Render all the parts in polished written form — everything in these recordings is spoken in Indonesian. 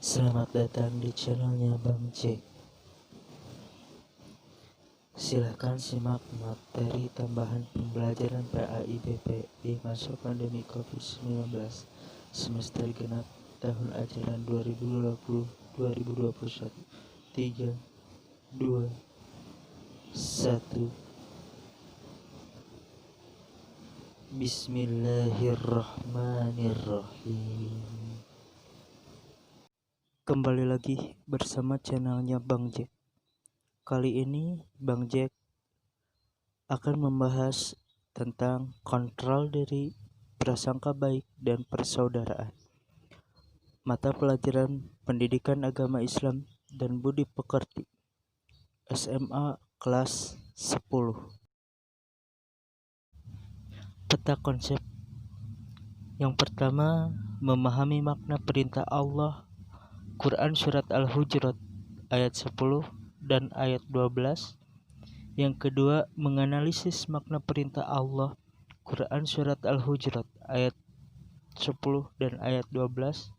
Selamat datang di channelnya Bang Jack. Silahkan simak materi tambahan pembelajaran PAIBP di masa pandemi COVID-19 semester genap tahun ajaran 2020-2021. 3, 2, 1. Bismillahirrahmanirrahim. Kembali lagi bersama channelnya Bang Jack. Kali ini Bang Jack akan membahas tentang kontrol diri, prasangka baik, dan persaudaraan. Mata pelajaran Pendidikan Agama Islam dan Budi Pekerti, SMA kelas 10. Peta konsep. Yang pertama, memahami makna perintah Allah. Quran Surat Al-Hujurat ayat 10 dan ayat 12. Yang kedua, menganalisis makna perintah Allah. Quran Surat Al-Hujurat ayat 10 dan ayat 12.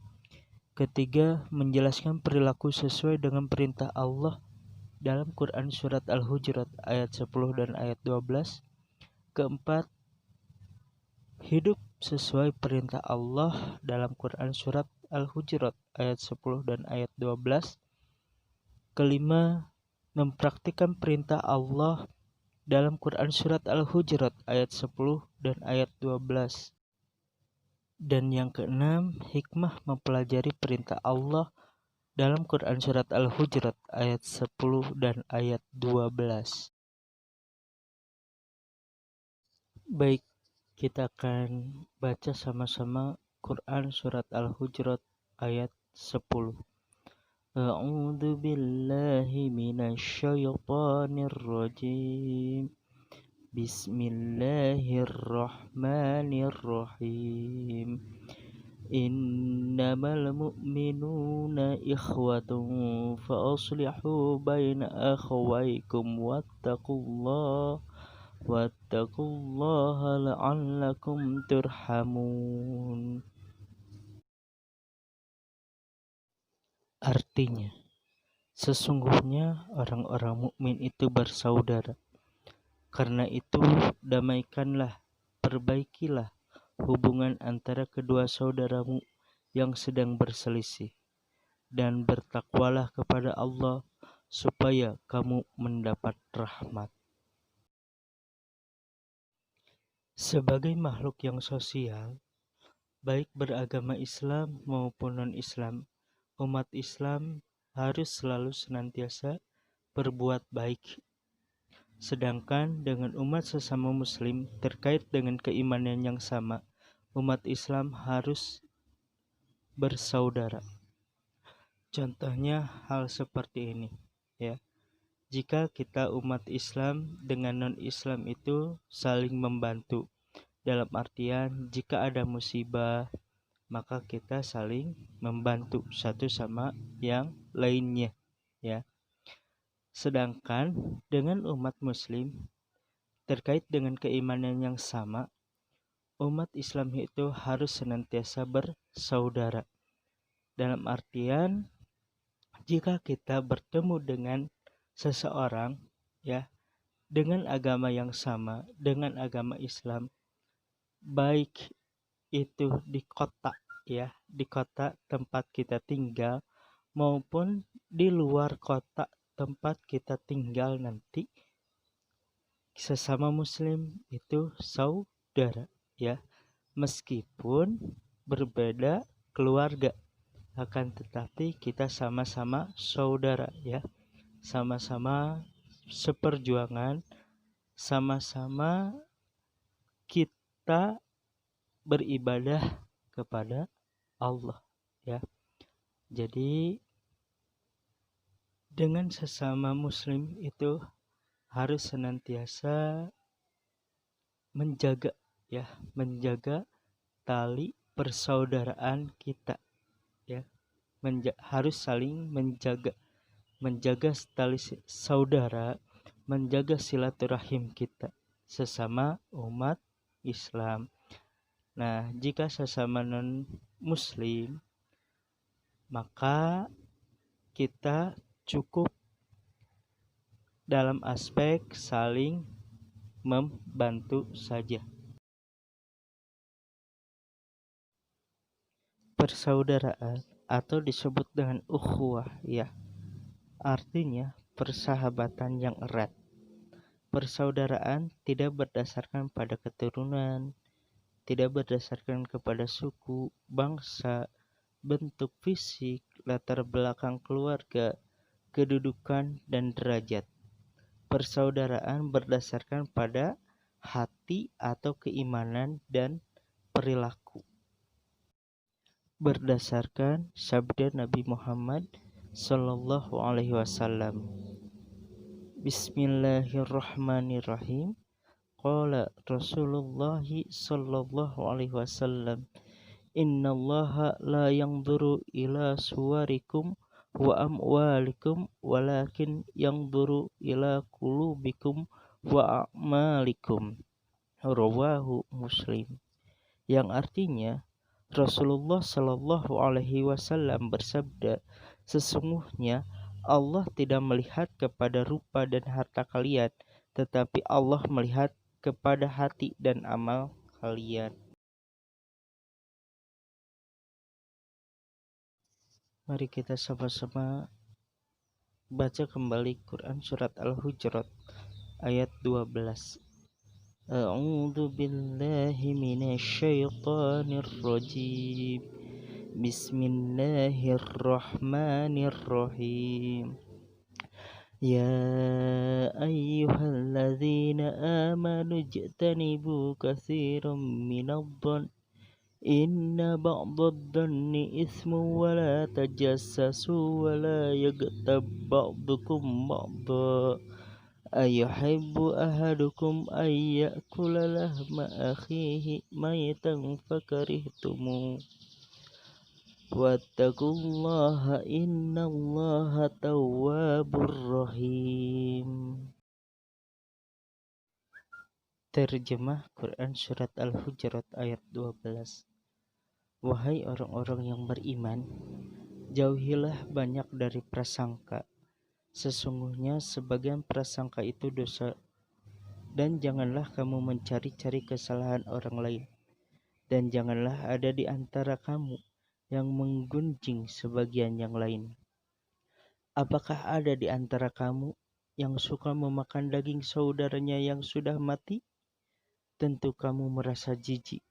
Ketiga, menjelaskan perilaku sesuai dengan perintah Allah dalam Quran Surat Al-Hujurat ayat 10 dan ayat 12. Keempat, hidup sesuai perintah Allah dalam Quran Surat Al-Hujurat ayat 10 dan ayat 12. Kelima, mempraktikkan perintah Allah dalam Quran Surat Al-Hujurat ayat 10 dan ayat 12. Dan yang keenam, hikmah mempelajari perintah Allah dalam Quran Surat Al-Hujurat ayat 10 dan ayat 12. Baik, kita akan baca sama-sama Quran Surat Al-Hujurat ayat 10. A'udzu billahi minasyaitonir rajim. Bismillahirrahmanirrahim. Innamal mu'minuna ikhwatun fa aslihu baina akhawaykum wattaqullaha la'allakum turhamun. Artinya, sesungguhnya orang-orang mukmin itu bersaudara. Karena itu, damaikanlah, perbaikilah hubungan antara kedua saudaramu yang sedang berselisih, dan bertakwalah kepada Allah supaya kamu mendapat rahmat. Sebagai makhluk yang sosial, baik beragama Islam maupun non-Islam, umat Islam harus selalu senantiasa berbuat baik. Sedangkan dengan umat sesama Muslim terkait dengan keimanan yang sama, umat Islam harus bersaudara. Contohnya hal seperti ini, ya. Jika kita umat Islam dengan non-Islam itu saling membantu, dalam artian jika ada musibah, maka kita saling membantu satu sama yang lainnya, ya. Sedangkan dengan umat Muslim terkait dengan keimanan yang sama, umat Islam itu harus senantiasa bersaudara. Dalam artian jika kita bertemu dengan seseorang, ya, dengan agama yang sama, dengan agama Islam, baik itu di kota, ya, di kota tempat kita tinggal maupun di luar kota tempat kita tinggal nanti, sesama Muslim itu saudara, ya, meskipun berbeda keluarga, akan tetapi kita sama-sama saudara, ya, sama-sama seperjuangan, sama-sama kita beribadah kepada Allah, ya. Jadi dengan sesama Muslim itu harus senantiasa menjaga, ya, menjaga tali persaudaraan kita, ya. Harus saling menjaga tali saudara, menjaga silaturahim kita sesama umat Islam. Nah, jika sesama non-Muslim, maka kita cukup dalam aspek saling membantu saja. Persaudaraan atau disebut dengan ukhuwah, ya, artinya persahabatan yang erat. Persaudaraan tidak berdasarkan pada keturunan, tidak berdasarkan kepada suku, bangsa, bentuk fisik, latar belakang keluarga, kedudukan, dan derajat. Persaudaraan berdasarkan pada hati atau keimanan dan perilaku. Berdasarkan sabda Nabi Muhammad sallallahu alaihi wasallam. Bismillahirrahmanirrahim. Qala Rasulullah sallallahu alaihi wasallam, innallaha la yanzuru ila suwarikum wa amwalikum walakin yanzuru ila qulubikum wa a'malikum. Rawahu Muslim. Yang artinya Rasulullah Shallallahu Alaihi Wasallam bersabda, sesungguhnya Allah tidak melihat kepada rupa dan harta kalian, tetapi Allah melihat kepada hati dan amal kalian. Mari kita sama-sama baca kembali Quran surat Al-Hujurat ayat 12. A'udzu billahi minasyaitonir rajim. Bismillahirrahmanirrahim. Ya ayyuhalladzina amanu ijtanibu katsiran minadh-dhann inna ba'dadh-dhanni itsmun wa la tajassasu wa la yaghtab ba'dukum ba'dha ayuhibbu ahadukum ayyakula lahma akhihi maytan fakarihtumu wattaqullaha innallaha tawwabur rahim. Terjemah Quran surat Al-Hujurat ayat 12. Wahai orang-orang yang beriman, jauhilah banyak dari prasangka. Sesungguhnya sebagian prasangka itu dosa, dan janganlah kamu mencari-cari kesalahan orang lain, dan janganlah ada di antara kamu yang menggunjing sebagian yang lain. Apakah ada di antara kamu yang suka memakan daging saudaranya yang sudah mati? Tentu kamu merasa jijik,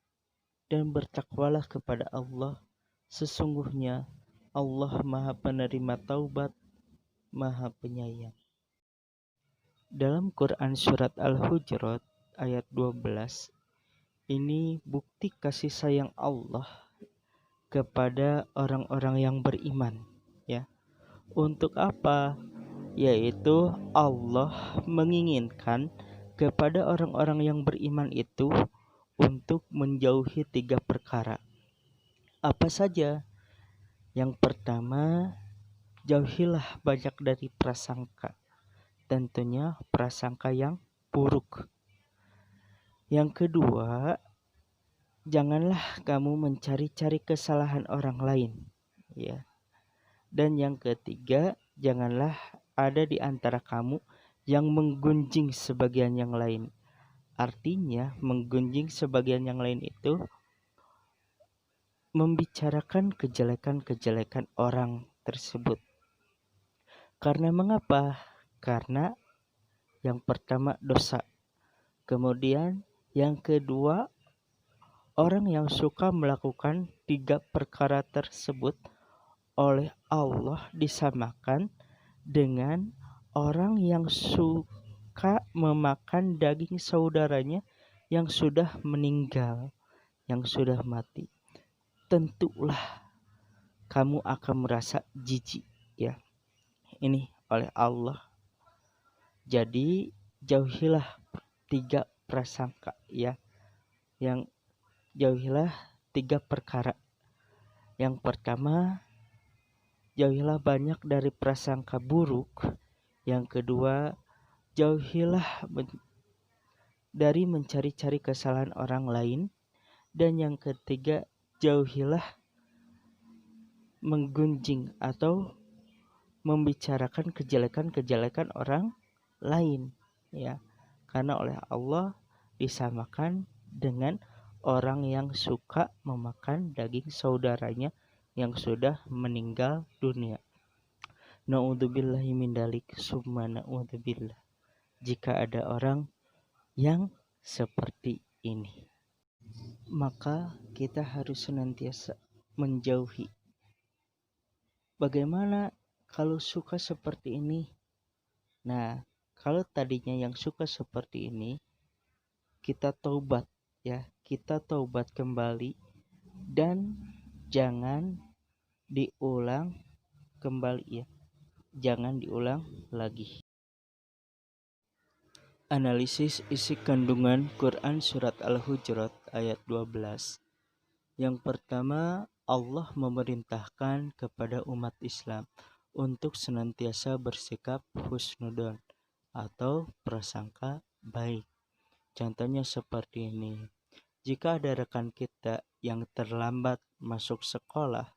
dan bertakwalah kepada Allah. Sesungguhnya Allah Maha Penerima Taubat, Maha Penyayang. Dalam Quran surat Al-Hujurat ayat 12, ini bukti kasih sayang Allah kepada orang-orang yang beriman, ya. Untuk apa? Yaitu Allah menginginkan kepada orang-orang yang beriman itu untuk menjauhi 3 perkara. Apa saja? Yang pertama, jauhilah banyak dari prasangka, tentunya prasangka yang buruk. Yang kedua, janganlah kamu mencari-cari kesalahan orang lain, ya. Dan yang ketiga, janganlah ada di antara kamu yang menggunjing sebagian yang lain. Artinya, menggunjing sebagian yang lain itu membicarakan kejelekan-kejelekan orang tersebut. Karena mengapa? Karena yang pertama dosa. Kemudian yang kedua, orang yang suka melakukan 3 perkara tersebut oleh Allah disamakan dengan orang yang suka memakan daging saudaranya yang sudah meninggal, yang sudah mati. Tentulah kamu akan merasa jijik, ya. Ini oleh Allah. Jadi jauhilah 3 prasangka, ya. Yang jauhilah 3 perkara. Yang pertama, jauhilah banyak dari prasangka buruk. Yang kedua, jauhilah dari mencari-cari kesalahan orang lain. Dan yang ketiga, jauhilah menggunjing atau membicarakan kejelekan-kejelekan orang lain, ya. Karena oleh Allah disamakan dengan orang yang suka memakan daging saudaranya yang sudah meninggal dunia. Na'udzubillahi min dalik, summa na'udzubillah. Jika ada orang yang seperti ini, maka kita harus senantiasa menjauhi. Bagaimana kalau suka seperti ini? Nah, kalau tadinya yang suka seperti ini, kita taubat, ya, kita taubat kembali dan jangan diulang kembali, ya, jangan diulang lagi. Analisis isi kandungan Quran Surat Al-Hujurat ayat 12. Yang pertama, Allah memerintahkan kepada umat Islam untuk senantiasa bersikap husnudon atau prasangka baik. Contohnya seperti ini. Jika ada rekan kita yang terlambat masuk sekolah,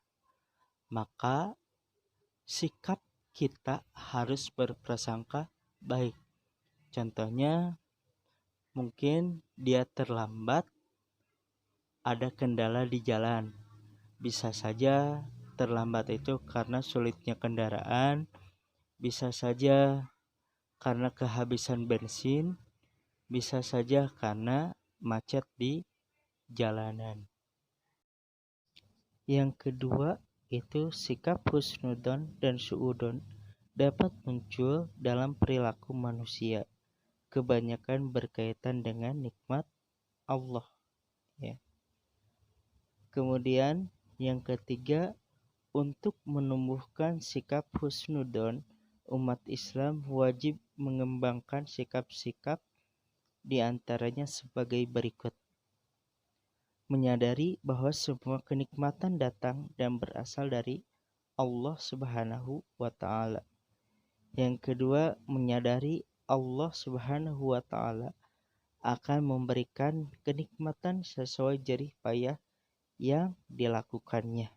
maka sikap kita harus berprasangka baik. Contohnya, mungkin dia terlambat, ada kendala di jalan. Bisa saja terlambat itu karena sulitnya kendaraan, bisa saja karena kehabisan bensin, bisa saja karena macet di jalanan. Yang kedua, itu sikap husnudon dan suudon dapat muncul dalam perilaku manusia. Kebanyakan berkaitan dengan nikmat Allah, ya. Kemudian yang ketiga, untuk menumbuhkan sikap husnudon, umat Islam wajib mengembangkan sikap-sikap di antaranya sebagai berikut. Menyadari bahwa semua kenikmatan datang dan berasal dari Allah Subhanahu wa Ta'ala. Yang kedua, menyadari Allah Subhanahu wa Ta'ala akan memberikan kenikmatan sesuai jerih payah yang dilakukannya.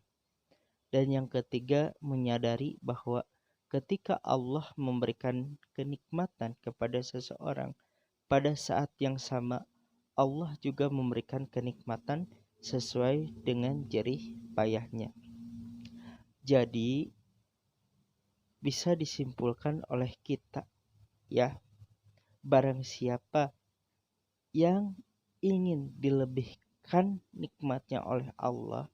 Dan yang ketiga, menyadari bahwa ketika Allah memberikan kenikmatan kepada seseorang, pada saat yang sama Allah juga memberikan kenikmatan sesuai dengan jerih payahnya. Jadi bisa disimpulkan oleh kita, ya, barang siapa yang ingin dilebihkan nikmatnya oleh Allah,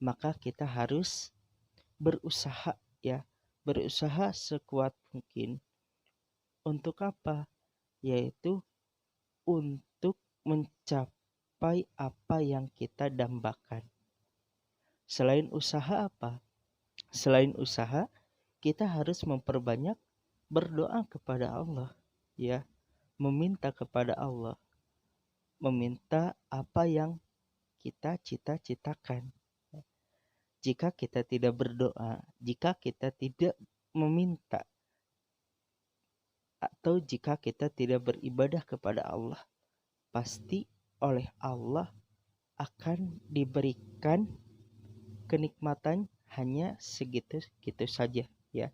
maka kita harus berusaha, ya, berusaha sekuat mungkin. Untuk apa? Yaitu untuk mencapai apa yang kita dambakan. Selain usaha apa? Selain usaha, kita harus memperbanyak berdoa kepada Allah, ya, meminta kepada Allah, meminta apa yang kita cita-citakan. Jika kita tidak berdoa, jika kita tidak meminta, atau jika kita tidak beribadah kepada Allah, pasti oleh Allah akan diberikan kenikmatan hanya segitu saja, ya,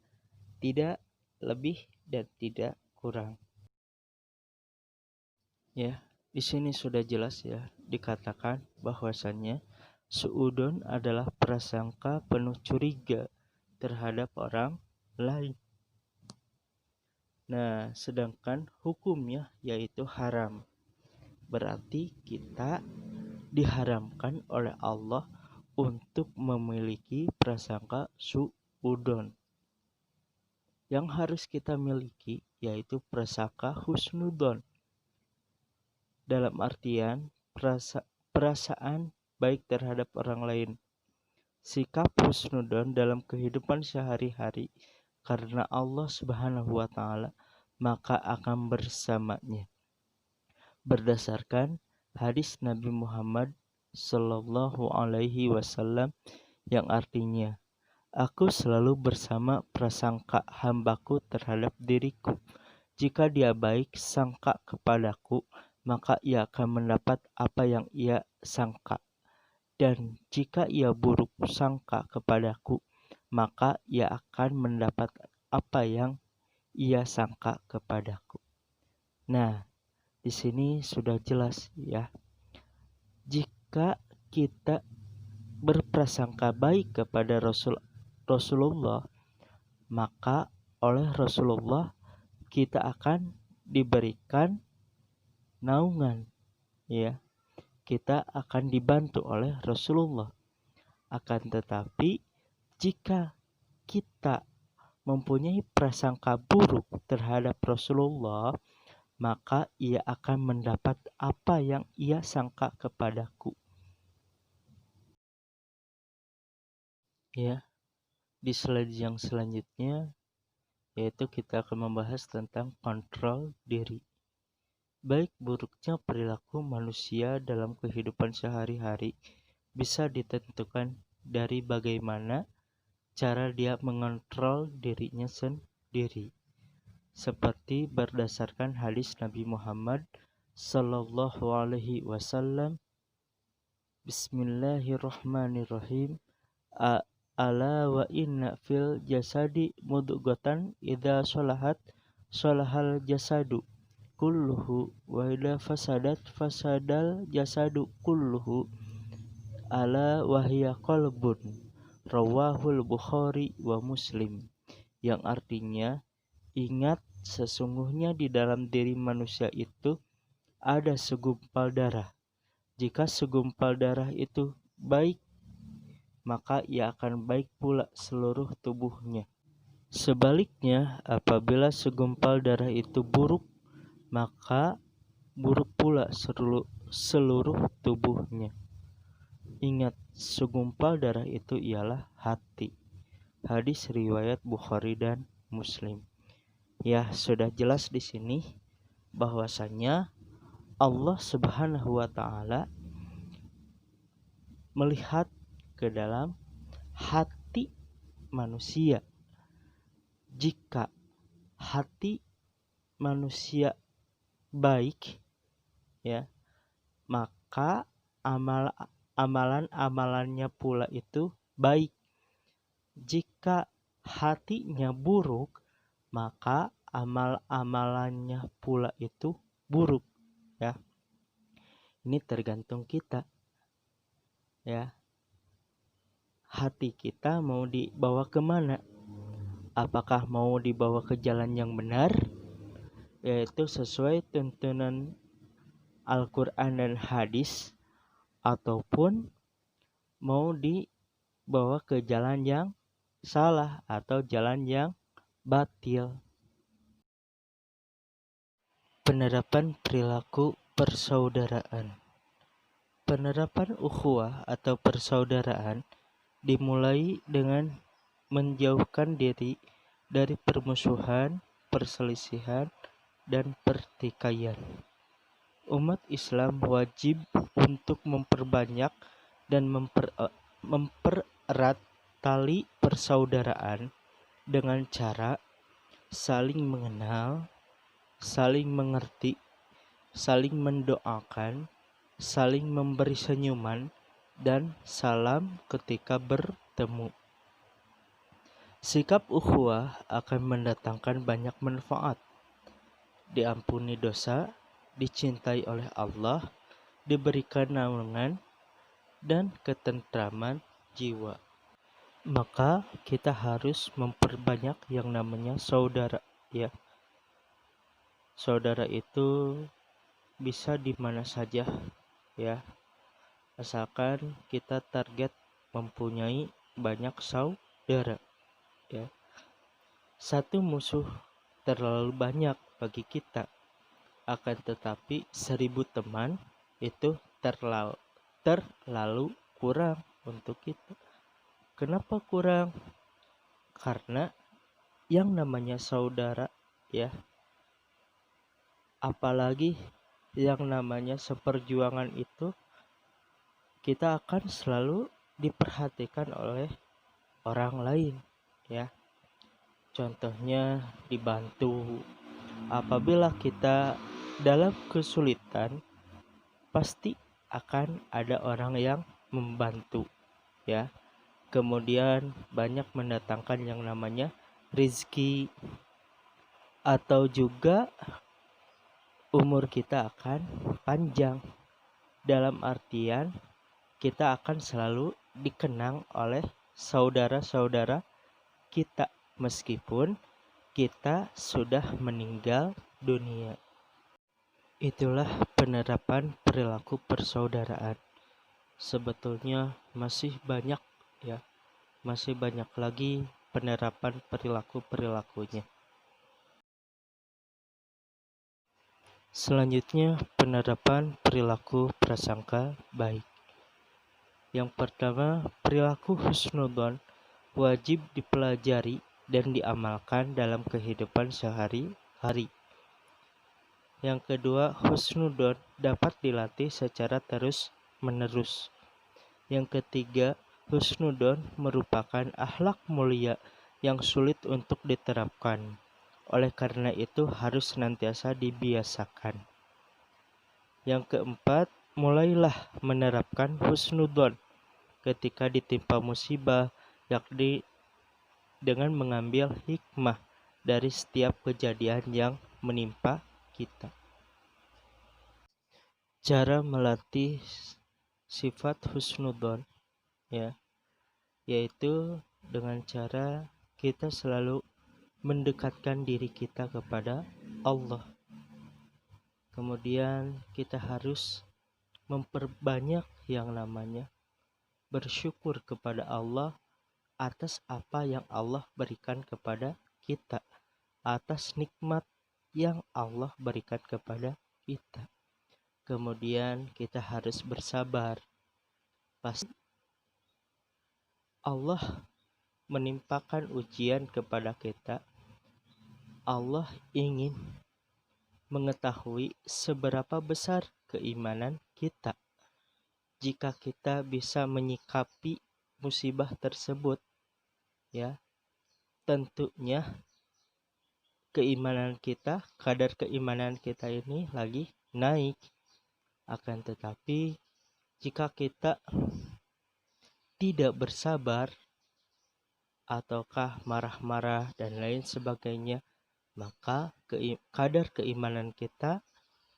tidak lebih dan tidak kurang. Ya, di sini sudah jelas, ya, dikatakan bahwasannya suudon adalah prasangka penuh curiga terhadap orang lain. Nah, sedangkan hukumnya yaitu haram. Berarti kita diharamkan oleh Allah untuk memiliki prasangka suudon. Yang harus kita miliki yaitu prasangka husnudon. Dalam artian perasaan baik terhadap orang lain. Sikap husnudon dalam kehidupan sehari-hari karena Allah Subhanahu wa Ta'ala, maka akan bersamanya. Berdasarkan hadis Nabi Muhammad Sallallahu Alaihi Wasallam yang artinya, aku selalu bersama prasangka hambaku terhadap diriku. Jika dia baik sangka kepadaku, maka ia akan mendapat apa yang ia sangka. Dan jika ia buruk sangka kepadaku, maka ia akan mendapat apa yang ia sangka kepadaku. Nah, di sini sudah jelas ya. Jika kita berprasangka baik kepada Rasulullah, maka oleh Rasulullah kita akan diberikan naungan, ya. Kita akan dibantu oleh Rasulullah. Akan tetapi jika kita mempunyai prasangka buruk terhadap Rasulullah, maka ia akan mendapat apa yang ia sangka kepadaku. Ya, di slide yang selanjutnya yaitu kita akan membahas tentang kontrol diri. Baik buruknya perilaku manusia dalam kehidupan sehari-hari bisa ditentukan dari bagaimana cara dia mengontrol dirinya sendiri. Seperti berdasarkan hadis Nabi Muhammad sallallahu alaihi wasallam, Bismillahirrahmanirrahim. Ala wa inna fil jasadi mudghatan idza sholahat sholahal jasadu kulluhu wa idza fasadat fasadal jasadu kulluhu ala wahya qalbun, rawahul Bukhari wa Muslim. Yang artinya, ingat sesungguhnya di dalam diri manusia itu ada segumpal darah. Jika segumpal darah itu baik, maka ia akan baik pula seluruh tubuhnya. Sebaliknya, apabila segumpal darah itu buruk, maka buruk pula seluruh tubuhnya. Ingat, segumpal darah itu ialah hati. Hadis riwayat Bukhari dan Muslim. Ya, sudah jelas di sini bahwasanya Allah Subhanahu wa taala melihat ke dalam hati manusia. Jika hati manusia baik, ya, maka amalan-amalannya pula itu baik. Jika hatinya buruk, maka amal-amalannya pula itu buruk, ya. Ini tergantung kita, ya. Hati kita mau dibawa kemana? Apakah mau dibawa ke jalan yang benar, yaitu sesuai tuntunan Al-Quran dan hadis, ataupun mau dibawa ke jalan yang salah atau jalan yang batil. Penerapan perilaku persaudaraan. Penerapan ukhuwah atau persaudaraan dimulai dengan menjauhkan diri dari permusuhan, perselisihan, dan pertikaian. Umat Islam wajib untuk memperbanyak dan mempererat tali persaudaraan dengan cara saling mengenal, saling mengerti, saling mendoakan, saling memberi senyuman, dan salam ketika bertemu. Sikap ukhuwah akan mendatangkan banyak manfaat. Diampuni dosa, dicintai oleh Allah, diberikan naungan, dan ketentraman jiwa. Maka kita harus memperbanyak yang namanya saudara, ya. Saudara itu bisa di mana saja, ya. Asalkan kita target mempunyai banyak saudara, ya. Satu musuh terlalu banyak bagi kita, akan tetapi 1000 teman itu terlalu kurang untuk kita. Kenapa kurang? Karena yang namanya saudara, ya, apalagi yang namanya seperjuangan itu, kita akan selalu diperhatikan oleh orang lain, ya. Contohnya dibantu. Apabila kita dalam kesulitan, pasti akan ada orang yang membantu, ya. kemudian banyak mendatangkan yang namanya rizki, atau juga umur kita akan panjang. Dalam artian kita akan selalu dikenang oleh saudara-saudara kita meskipun kita sudah meninggal dunia. Itulah penerapan perilaku persaudaraan. Sebetulnya masih banyak ya, masih banyak lagi penerapan perilakunya. Selanjutnya, penerapan perilaku prasangka baik. Yang pertama, perilaku husnudzon wajib dipelajari dan diamalkan dalam kehidupan sehari-hari. Yang kedua, husnudzon dapat dilatih secara terus-menerus. Yang ketiga, husnudzon merupakan akhlak mulia yang sulit untuk diterapkan. Oleh karena itu harus senantiasa dibiasakan. Yang keempat, mulailah menerapkan husnudzon ketika ditimpa musibah, yakni dengan mengambil hikmah dari setiap kejadian yang menimpa kita. Cara melatih sifat husnudzon yaitu dengan cara kita selalu mendekatkan diri kita kepada Allah. Kemudian kita harus memperbanyak yang namanya bersyukur kepada Allah atas apa yang Allah berikan kepada kita, atas nikmat yang Allah berikan kepada kita. Kemudian kita harus bersabar. Pasti Allah menimpakan ujian kepada kita. Allah ingin mengetahui seberapa besar keimanan kita. Jika kita bisa menyikapi musibah tersebut, ya, tentunya kadar keimanan kita ini lagi naik. Akan tetapi jika kita tidak bersabar ataukah marah-marah dan lain sebagainya, maka kadar keimanan kita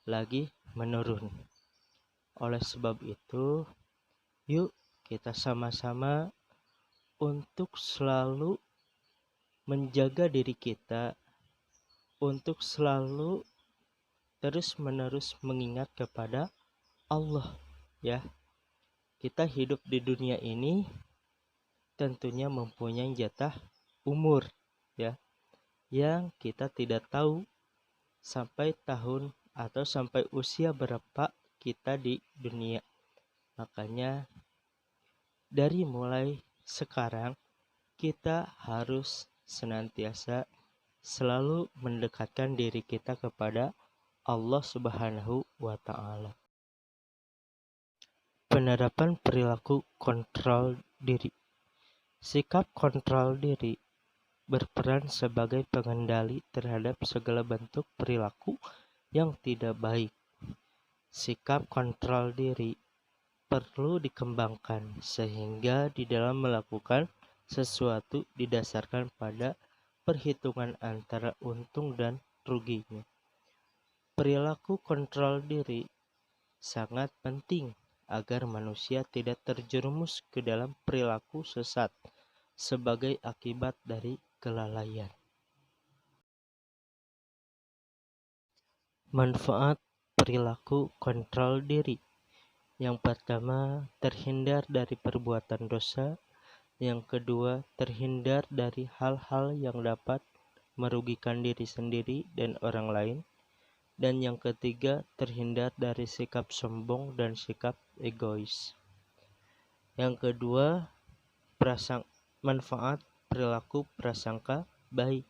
lagi menurun. Oleh sebab itu, yuk kita sama-sama untuk selalu menjaga diri kita, untuk selalu terus-menerus mengingat kepada Allah, ya. Kita hidup di dunia ini tentunya mempunyai jatah umur, ya, yang kita tidak tahu sampai tahun atau sampai usia berapa kita di dunia. Makanya dari mulai sekarang kita harus senantiasa selalu mendekatkan diri kita kepada Allah Subhanahu wa Ta'ala. Penerapan perilaku kontrol diri. Sikap kontrol diri berperan sebagai pengendali terhadap segala bentuk perilaku yang tidak baik. Sikap kontrol diri perlu dikembangkan sehingga di dalam melakukan sesuatu didasarkan pada perhitungan antara untung dan ruginya. Perilaku kontrol diri sangat penting agar manusia tidak terjerumus ke dalam perilaku sesat sebagai akibat dari kelalaian. Manfaat perilaku kontrol diri. Yang pertama, terhindar dari perbuatan dosa. Yang kedua, terhindar dari hal-hal yang dapat merugikan diri sendiri dan orang lain. Dan yang ketiga, terhindar dari sikap sombong dan sikap egois. Yang kedua, manfaat perilaku prasangka baik.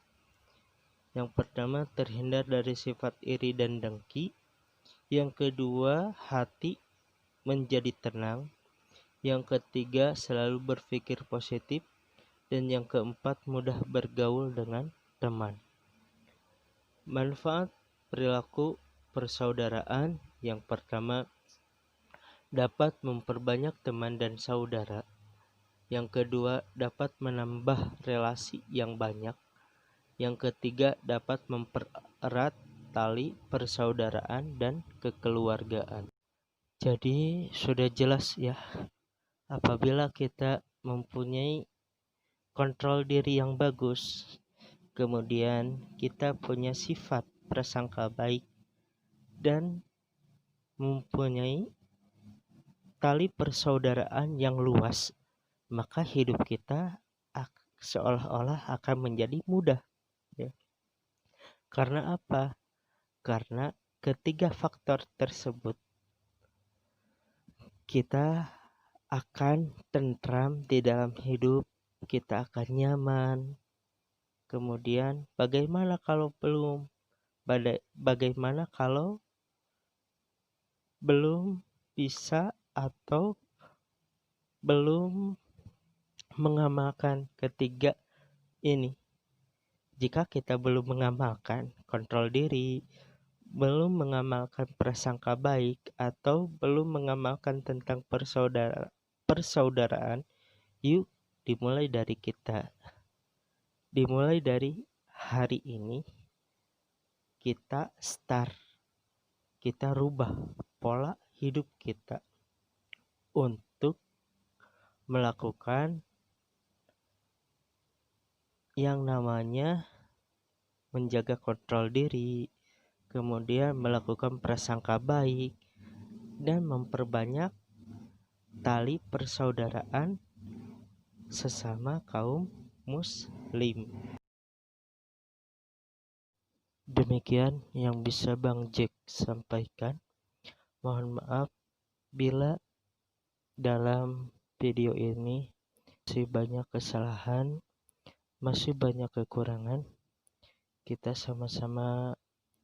Yang pertama, terhindar dari sifat iri dan dengki. Yang kedua, hati menjadi tenang. Yang ketiga, selalu berpikir positif. Dan yang keempat, mudah bergaul dengan teman. Manfaat perilaku persaudaraan. Yang pertama, dapat memperbanyak teman dan saudara. Yang kedua, dapat menambah relasi yang banyak. Yang ketiga, dapat mempererat tali persaudaraan dan kekeluargaan. Jadi sudah jelas ya, apabila kita mempunyai kontrol diri yang bagus, kemudian kita punya sifat prasangka baik dan mempunyai tali persaudaraan yang luas, maka hidup kita seolah-olah akan menjadi mudah ya. Karena apa? Karena ketiga faktor tersebut kita akan tentram di dalam hidup, kita akan nyaman. Kemudian bagaimana kalau belum bisa atau belum mengamalkan ketiga ini? Jika kita belum mengamalkan kontrol diri, belum mengamalkan prasangka baik, atau belum mengamalkan tentang persaudaraan, yuk dimulai dari kita. Dimulai dari hari ini kita rubah pola hidup kita untuk melakukan yang namanya menjaga kontrol diri, kemudian melakukan prasangka baik, dan memperbanyak tali persaudaraan sesama kaum muslim. Demikian yang bisa Bang Jack sampaikan. Mohon maaf bila dalam video ini masih banyak kesalahan, masih banyak kekurangan. Kita sama-sama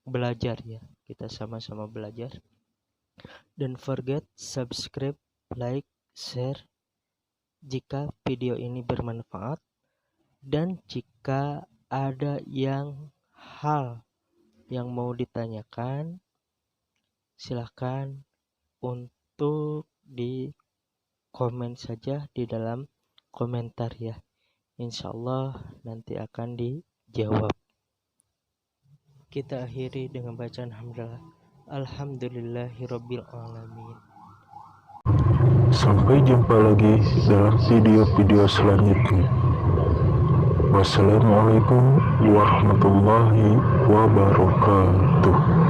belajar ya, kita sama-sama belajar. Don't forget subscribe, like, share jika video ini bermanfaat, dan jika ada hal yang mau ditanyakan, silahkan untuk di komen saja di dalam komentar ya. Insya Allah nanti akan dijawab. Kita akhiri dengan bacaan hamdalah. Alhamdulillahirabbil alamin. Sampai jumpa lagi dalam video-video selanjutnya. Wassalamualaikum warahmatullahi wabarakatuh.